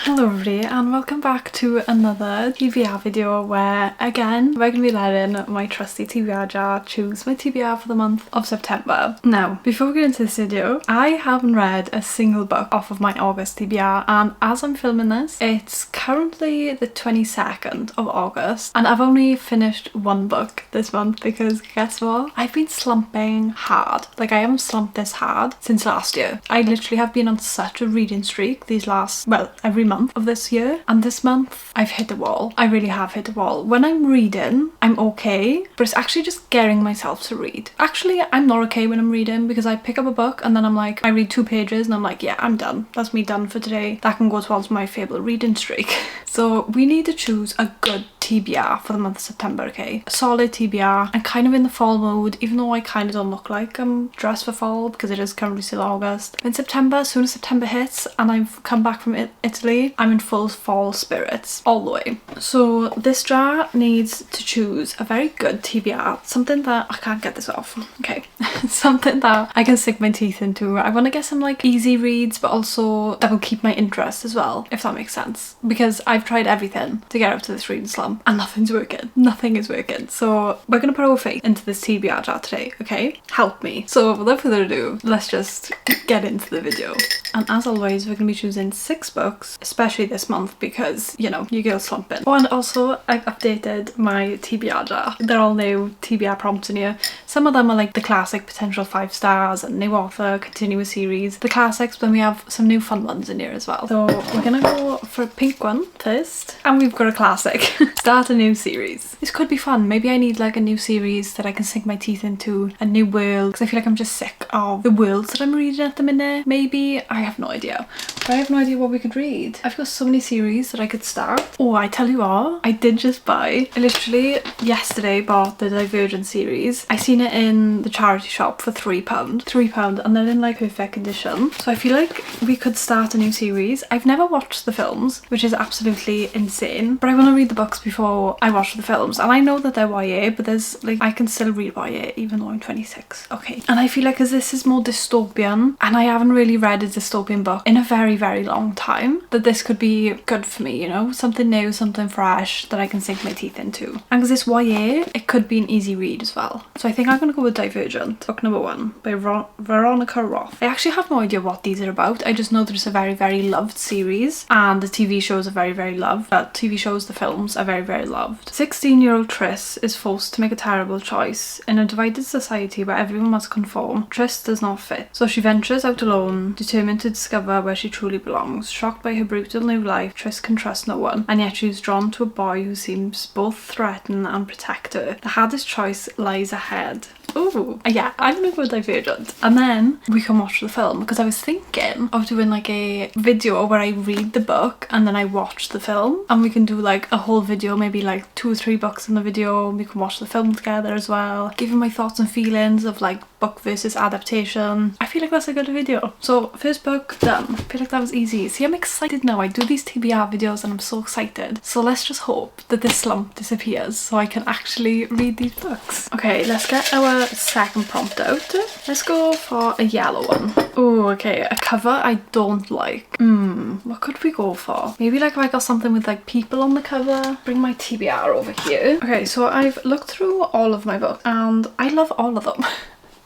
Hello everybody and welcome back to another TBR video where again we're going to be letting my trusty TBR jar choose my TBR for the month of September. Now before we get into this video, I haven't read a single book off of my August TBR, and as I'm filming this it's currently the 22nd of August and I've only finished one book this month because guess what? I've been slumping hard. Like I haven't slumped this hard since last year. I literally have been on such a reading streak these last, well, every month of this year, and this month I've hit a wall. I really have hit a wall. When I'm reading I'm okay, but it's actually just getting myself to read. Actually I'm not okay when I'm reading because I pick up a book and then I'm like, I read 2 pages and I'm like, yeah, I'm done. That's me done for today. That can go towards my favourite reading streak. So we need to choose a good TBR for the month of September, okay? A solid TBR. I'm kind of in the fall mode, even though I kind of don't look like I'm dressed for fall because it is currently still August. In September, as soon as September hits and I've come back from Italy, I'm in full fall spirits all the way. So this jar needs to choose a very good TBR, something that I can't get this off, okay? Something that I can sink my teeth into. I want to get some like easy reads but also that will keep my interest as well, if that makes sense, because I've tried everything to get out to this reading slump and nothing's working. Nothing is working. So we're gonna put our faith into this TBR jar today, okay? Help me. So without further ado, let's just get into the video. And as always, we're gonna be choosing 6 books, especially this month because, you know, you girls slumping. Oh, and also I've updated my TBR jar. They're all new TBR prompts in here. Some of them are like the classic potential 5 stars and new author, continuous series, the classics, but then we have some new fun ones in here as well. So we're gonna go for a pink one first, and we've got a classic. Start a new series. This could be fun. Maybe I need like a new series that I can sink my teeth into, a new world, because I feel like I'm just sick of the worlds that I'm reading at the minute. Maybe, I have no idea. But I have no idea what we could read. I've got so many series that I could start. Oh, I tell you what, I did just buy, I literally yesterday bought the Divergent series. I seen it in the charity shop for £3, and they're in like perfect condition. So I feel like we could start a new series. I've never watched the films, which is absolutely insane, but I want to read the books before I watch the films, and I know that they're YA, but there's like, I can still read YA even though I'm 26, okay? And I feel like as this is more dystopian, and I haven't really read a dystopian book in a very long time, that this could be good for me, you know? Something new, something fresh that I can sink my teeth into. And because it's YA, it could be an easy read as well. So I think I'm gonna go with Divergent, book number 1 by Veronica Roth. I actually have no idea what these are about. I just know that it's a very loved series, and the TV shows are very loved. TV shows, the films are very loved. 16-year-old Tris is forced to make a terrible choice. In a divided society where everyone must conform, Tris does not fit. So she ventures out alone, determined to discover where she truly belongs. Shocked by her brutal new life, Tris can trust no one, and yet she is drawn to a boy who seems both threaten and protect her. The hardest choice lies ahead. Ooh, yeah, I'm gonna go Divergent. And then we can watch the film, because I was thinking of doing like a video where I read the book and then I watch the film, and we can do like a whole video, maybe like 2 or 3 books in the video, and we can watch the film together as well, giving my thoughts and feelings of like book versus adaptation. I feel like that's a good video. So first book done. I feel like that was easy. See, I'm excited now. I do these TBR videos and I'm so excited. So let's just hope that this slump disappears so I can actually read these books. Okay, let's get our second prompt out. Let's go for a yellow one. Oh, okay, a cover I don't like. What could we go for? Maybe like if I got something with like people on the cover. Bring my TBR over here. Okay, so I've looked through all of my books and I love all of them.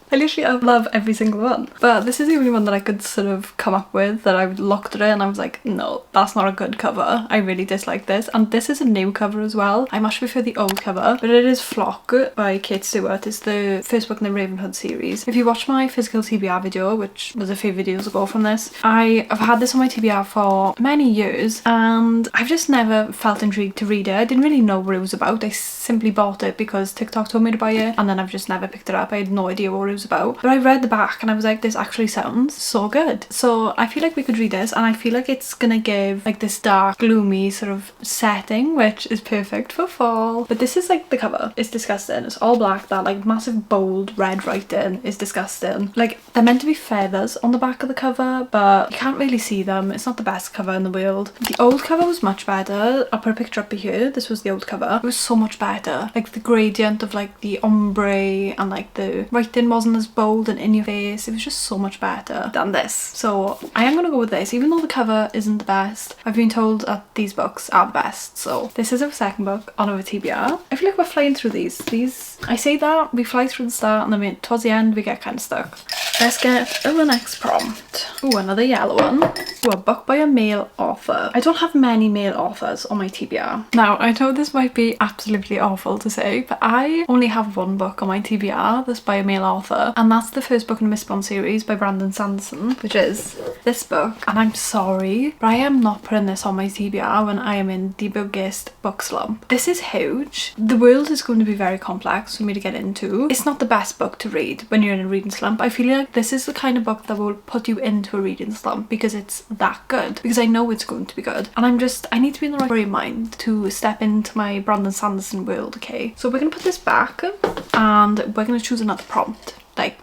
I love every single one, but this is the only one that I could sort of come up with that I looked at it and I was like, no, that's not a good cover. I really dislike this, and this is a new cover as well. I much prefer the old cover, but it is Flock by Kate Stewart. It's the first book in the Ravenhood series. If you watch my physical TBR video, which was a few videos ago from this, I have had this on my TBR for many years and I've just never felt intrigued to read it. I didn't really know what it was about. I simply bought it because TikTok told me to buy it, and then I've just never picked it up. I had no idea what it was about, but I read the back and I was like, this actually sounds so good. So I feel like we could read this, and I feel like it's gonna give like this dark gloomy sort of setting, which is perfect for fall. But this is like the cover, it's disgusting. It's all black. That like massive bold red writing is disgusting. Like they're meant to be feathers on the back of the cover, but you can't really see them. It's not the best cover in the world. The old cover was much better. I'll put a picture up here. This was the old cover. It was so much better. Like the gradient of like the ombre and like the writing wasn't wasn't as bold and in your face. It was just so much better than this. So I am gonna go with this, even though the cover isn't the best. I've been told that these books are the best. So this is our second book on our TBR. I feel like we're flying through these. I say that, we fly through the start, and then towards the end we get kind of stuck. Let's get our next prompt. Oh, another yellow one. Oh, a book by a male author. I don't have many male authors on my TBR. Now, I know this might be absolutely awful to say, but I only have one book on my TBR that's by a male author, and that's the first book in the Miss Bond series by Brandon Sanderson, which is this book. And I'm sorry, but I am not putting this on my TBR when I am in the biggest book slump. This is huge. The world is going to be very complex for me to get into. It's not the best book to read when you're in a reading slump. I feel like this is the kind of book that will put you into a reading slump because it's that good, because I know it's going to be good, and I need to be in the right frame of mind to step into my Brandon Sanderson world. Okay, so we're gonna put this back and we're gonna choose another prompt. Like,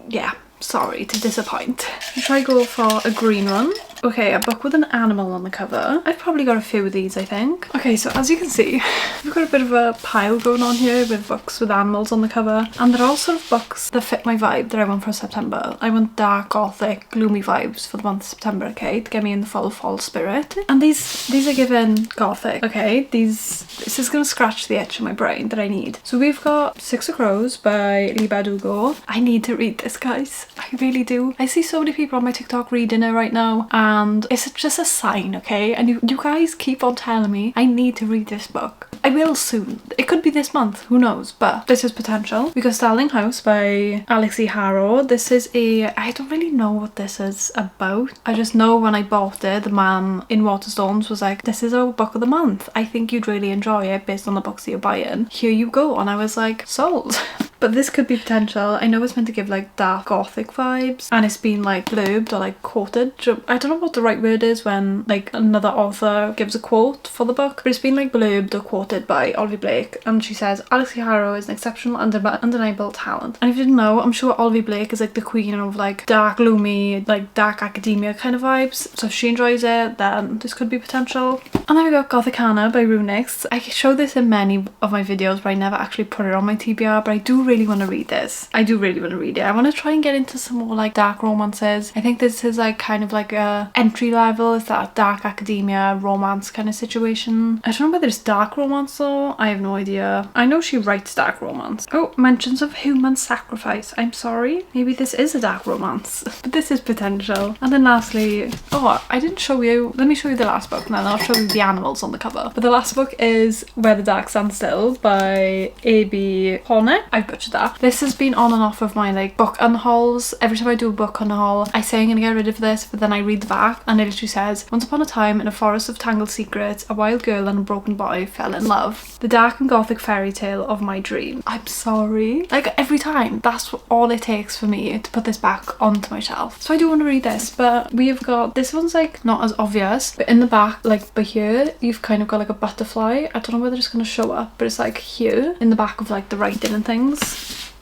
yeah, sorry to disappoint. I'll try go for a green one. Okay, a book with an animal on the cover. I've probably got a few of these, I think. Okay, so as you can see, we've got a bit of a pile going on here with books with animals on the cover, and they're all sort of books that fit my vibe that I want for September. I want dark, gothic, gloomy vibes for the month of September, okay, to get me in the full fall spirit. And these are given gothic, okay? This is gonna scratch the itch in my brain that I need. So we've got Six of Crows by Lee Bardugo. I need to read this, guys. I really do. I see so many people on my TikTok reading it right now, and it's just a sign, okay? And you guys keep on telling me I need to read this book. I will soon. It could be this month, who knows, but this is potential. We got Starling House by Alex E. Harrow. This is I don't really know what this is about. I just know when I bought it, the man in Waterstones was like, this is our book of the month. I think you'd really enjoy it based on the books that you're buying. Here you go. And I was like, sold. But this could be potential. I know it's meant to give like dark gothic vibes, and it's been like blurbed or like quoted. I don't know what the right word is when like another author gives a quote for the book, but it's been like blurbed or quoted by Olivia Blake, and she says Alex E. Harrow is an exceptional undeniable talent. And if you didn't know, I'm sure Olivia Blake is like the queen of like dark, gloomy, like dark academia kind of vibes. So if she enjoys it, then this could be potential. And then we got Gothicana by Runix. I show this in many of my videos, but I never actually put it on my TBR, but I do really want to read this. I do really want to read it. I want to try and get into some more like dark romances. I think this is like kind of like a entry level. It's that dark academia romance kind of situation. I don't know whether it's dark romance though. I have no idea. I know she writes dark romance. Oh, mentions of human sacrifice. I'm sorry. Maybe this is a dark romance. But this is potential. And then lastly, oh, I didn't show you. Let me show you the last book and then I'll show you the animals on the cover. But the last book is Where the Dark Stands Still by A.B. Hornet. I butchered that. This has been on and off of my like book unhauls. Every time I do a book unhaul, I say I'm gonna get rid of this, but then I read the back and it literally says, once upon a time in a forest of tangled secrets, a wild girl and a broken boy fell in love. The dark and gothic fairy tale of my dream. I'm sorry. Like every time, that's all it takes for me to put this back onto my shelf. So I do want to read this, but we've got, this one's like not as obvious, but in the back, like by here, you've kind of got like a butterfly. I don't know whether it's gonna show up, but it's like here in the back of like the writing and things.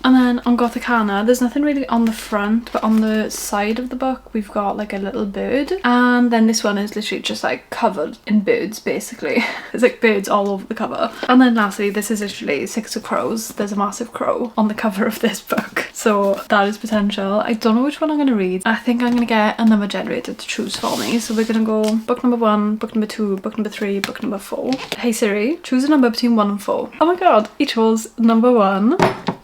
And then on Gothicana, there's nothing really on the front, but on the side of the book, we've got like a little bird. And then this one is literally just like covered in birds, basically. There's like birds all over the cover. And then lastly, this is literally Six of Crows. There's a massive crow on the cover of this book. So that is potential. I don't know which one I'm going to read. I think I'm going to get a number generator to choose for me. So we're going to go book number 1, book number 2, book number 3, book number 4. Hey Siri, choose a number between 1 and 4. Oh my god, he chose number 1.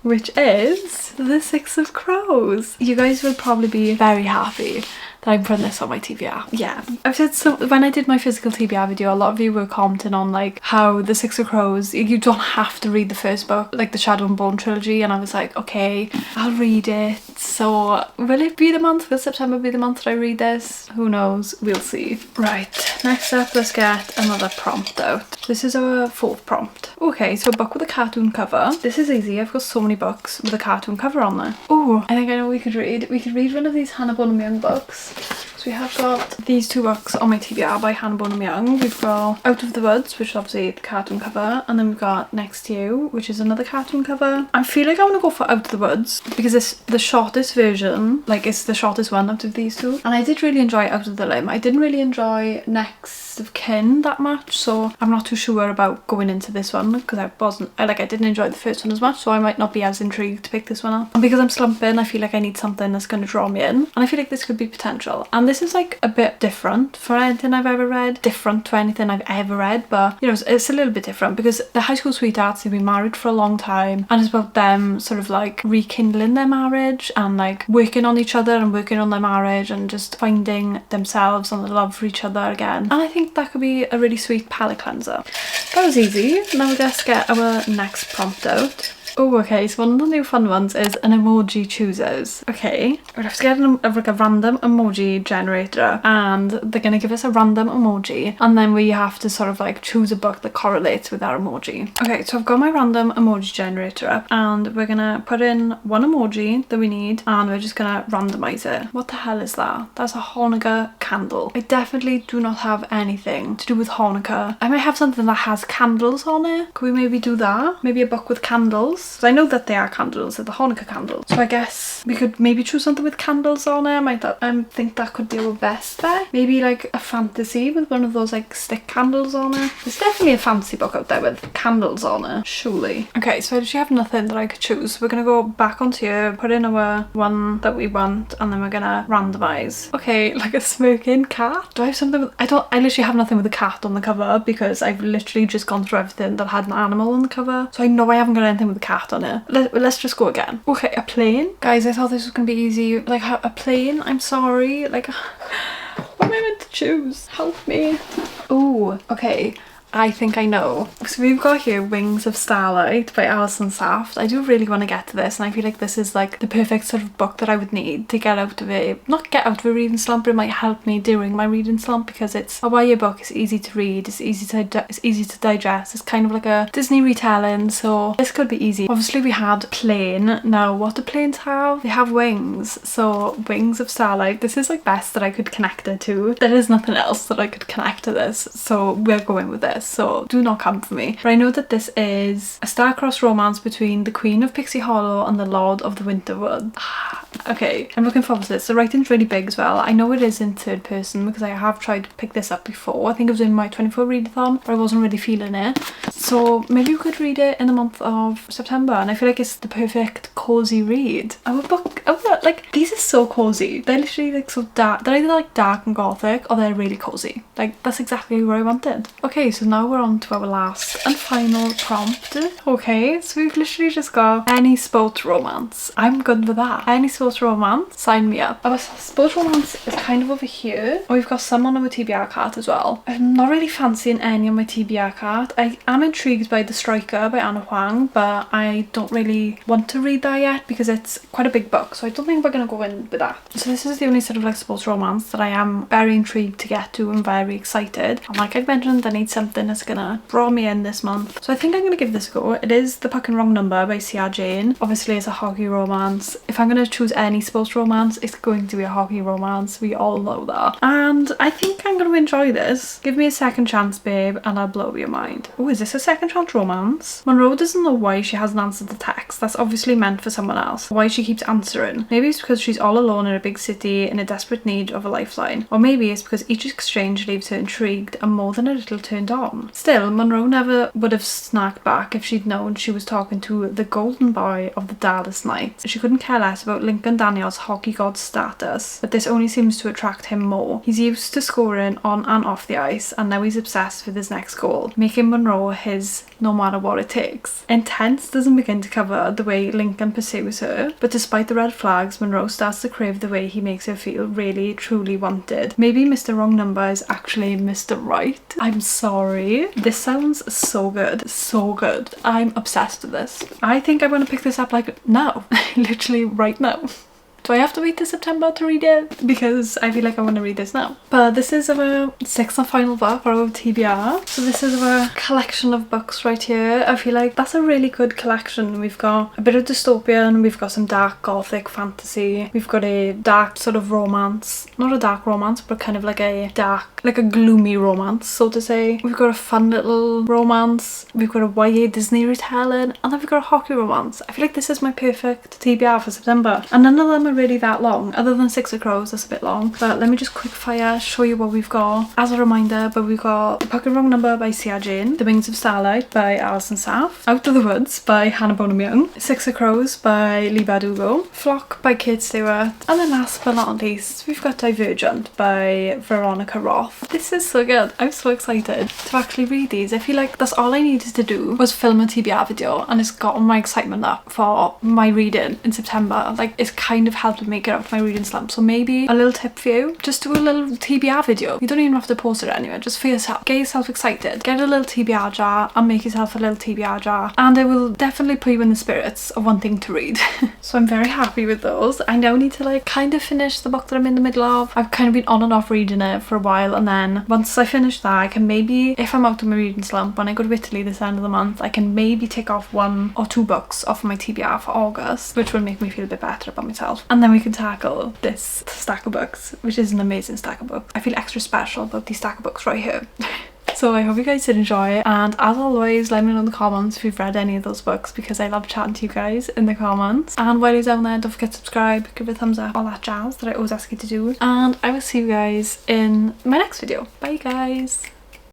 Which is the Six of Crows. You guys will probably be very happy that I'm putting this on my TBR. Yeah, I've said so when I did my physical TBR video, a lot of you were commenting on like how the Six of Crows, you don't have to read the first book, like the Shadow and Bone trilogy, and I was like, okay, I'll read it. So will it be the month? Will September be the month that I read this? Who knows? We'll see. Right, next up, let's get another prompt out. This is our 4th prompt. Okay, so a book with a cartoon cover. This is easy. I've got so many books with a cartoon cover on there. Oh, I think I know what we could read. We could read one of these Hannah Bonham Young books. So we have got these 2 books on my TBR by Hannah Bonham Young. We've got Out of the Woods, which is obviously the cartoon cover, and then we've got Next to You, which is another cartoon cover. I feel like I want to go for Out of the Woods because it's the shortest version, like it's the shortest one out of these 2. And I did really enjoy Out of the Limb. I didn't really enjoy Next next of kin that much, so I'm not too sure about going into this one because I didn't enjoy the first one as much, so I might not be as intrigued to pick this one up. And because I'm slumping, I feel like I need something that's going to draw me in, and I feel like this could be potential. And this is like a bit different for anything I've ever read, different to anything I've ever read, but you know, it's a little bit different because the high school sweethearts, they've been married for a long time, and it's about them sort of like rekindling their marriage and like working on each other and working on their marriage and just finding themselves and the love for each other again. And I think that could be a really sweet palate cleanser. That was easy. Now let's get our next prompt out. Oh, okay, so one of the new fun ones is an emoji choosers. Okay, we'll have to get like a random emoji generator, and they're gonna give us a random emoji, and then we have to sort of like choose a book that correlates with that emoji. Okay, so I've got my random emoji generator up, and we're gonna put in one emoji that we need, and we're just gonna randomize it. What the hell is that? That's a Hanukkah candle. I definitely do not have anything to do with Hanukkah. I might have something that has candles on it. Could we maybe do that? Maybe a book with candles? Because I know that they are candles, they're the Hanukkah candles. So I guess we could maybe choose something with candles on it. I think that could be our best bet. Maybe like a fantasy with one of those like stick candles on it. There's definitely a fantasy book out there with candles on it, surely. Okay, so I actually have nothing that I could choose. We're gonna go back onto here, put in our one that we want, and then we're gonna randomize. Okay, like a smoking cat. Do I have something with, I literally have nothing with a cat on the cover because I've literally just gone through everything that had an animal on the cover. So I know I haven't got anything with a cat on it. Let's just go again. Okay, a plane. Guys, I thought this was gonna be easy. Like a plane, I'm sorry. Like, what am I meant to choose? Help me. Oh, okay. I think I know. So we've got here Wings of Starlight by Alison Saft. I do really want to get to this, and I feel like this is like the perfect sort of book that I would need to get out of it. Not get out of a reading slump, but it might help me during my reading slump because it's a YA book. It's easy to read. It's easy to digest. It's kind of like a Disney retelling, so this could be easy. Obviously we had plane. Now what do planes have? They have wings. So Wings of Starlight. This is like best that I could connect it to. There is nothing else that I could connect to this, so we're going with this. So do not come for me. But I know that this is a star-crossed romance between the Queen of Pixie Hollow and the Lord of the Winterwood. Okay, I'm looking forward to this. The writing's really big as well. I know it is in third person because I have tried to pick this up before. I think it was in my 24 readathon, but I wasn't really feeling it. So maybe we could read it in the month of September, and I feel like it's the perfect cozy read. Our book, like these are so cozy. They're literally like so dark. They're either like dark and gothic or they're really cozy. Like that's exactly what I wanted. Okay, so now we're on to our last and final prompt. Okay, so we've literally just got any sports romance. I'm good with that. Any sports romance, sign me up. Our sports romance is kind of over here. Oh, we've got some on our TBR card as well. I'm not really fancying any on my TBR card. I am intrigued by The Striker by Anna Huang, but I don't really want to read that yet because it's quite a big book, so I don't think we're going to go in with that. So this is the only sort of like sports romance that I am very intrigued to get to and very excited. And like I mentioned, I need something that's gonna draw me in this month. So I think I'm gonna give this a go. It is The Fucking Wrong Number by C.R. Jane. Obviously it's a hockey romance. If I'm gonna choose any sports romance, it's going to be a hockey romance. We all know that. And I think I'm gonna enjoy this. Give me a second chance, babe, and I'll blow your mind. Oh, is this a second chance romance? Monroe doesn't know why she hasn't answered the text. That's obviously meant for someone else. Why she keeps answering. Maybe it's because she's all alone in a big city in a desperate need of a lifeline. Or maybe it's because each exchange leaves her intrigued and more than a little turned on. Still, Monroe never would have snapped back if she'd known she was talking to the golden boy of the Dallas Knights. She couldn't care less about Lincoln Daniels' hockey god status, but this only seems to attract him more. He's used to scoring on and off the ice, and now he's obsessed with his next goal, making Monroe his no matter what it takes. Intense doesn't begin to cover the way Lincoln pursues her, but despite the red flags, Monroe starts to crave the way he makes her feel really, truly wanted. Maybe Mr. Wrong Number is actually Mr. Right. I'm sorry. This sounds so good. So good. I'm obsessed with this. I think I'm going to pick this up like now. Literally right now. Do I have to wait till September to read it? Because I feel like I want to read this now. But this is our sixth and final book for our TBR. So this is our collection of books right here. I feel like that's a really good collection. We've got a bit of dystopian, we've got some dark gothic fantasy, we've got a dark sort of romance. Not a dark romance, but kind of like a dark, like a gloomy romance, so to say. We've got a fun little romance, we've got a YA Disney retelling, and then we've got a hockey romance. I feel like this is my perfect TBR for September. And none of them are really that long, other than Six of Crows, that's a bit long. But let me just quick fire show you what we've got. As a reminder, but we've got The Pocket Wrong Number by C.R. Jane, The Wings of Starlight by Alison Saff, Out of the Woods by Hannah Bonham Young, Six of Crows by Leigh Bardugo, Flock by Kate Stewart, and then last but not least, we've got Divergent by Veronica Roth. This is so good. I'm so excited to actually read these. I feel like that's all I needed to do was film a TBR video, and it's gotten my excitement up for my reading in September. Like, it's kind of helped me get out of my reading slump. So maybe a little tip for you, just do a little TBR video. You don't even have to post it anywhere, just for yourself. Get yourself excited, get a little TBR jar and make yourself a little TBR jar, and it will definitely put you in the spirits of wanting to read. So I'm very happy with those. I now need to like kind of finish the book that I'm in the middle of. I've kind of been on and off reading it for a while, and then once I finish that, I can maybe, if I'm out of my reading slump, when I go to Italy this end of the month, I can maybe take off 1 or 2 books off my TBR for August, which will make me feel a bit better about myself. And then we can tackle this stack of books, which is an amazing stack of books. I feel extra special about these stack of books right here. So I hope you guys did enjoy it, and as always, let me know in the comments if you've read any of those books, because I love chatting to you guys in the comments. And while you're down there, don't forget to subscribe, give it a thumbs up, all that jazz that I always ask you to do, and I will see you guys in my next video. Bye guys!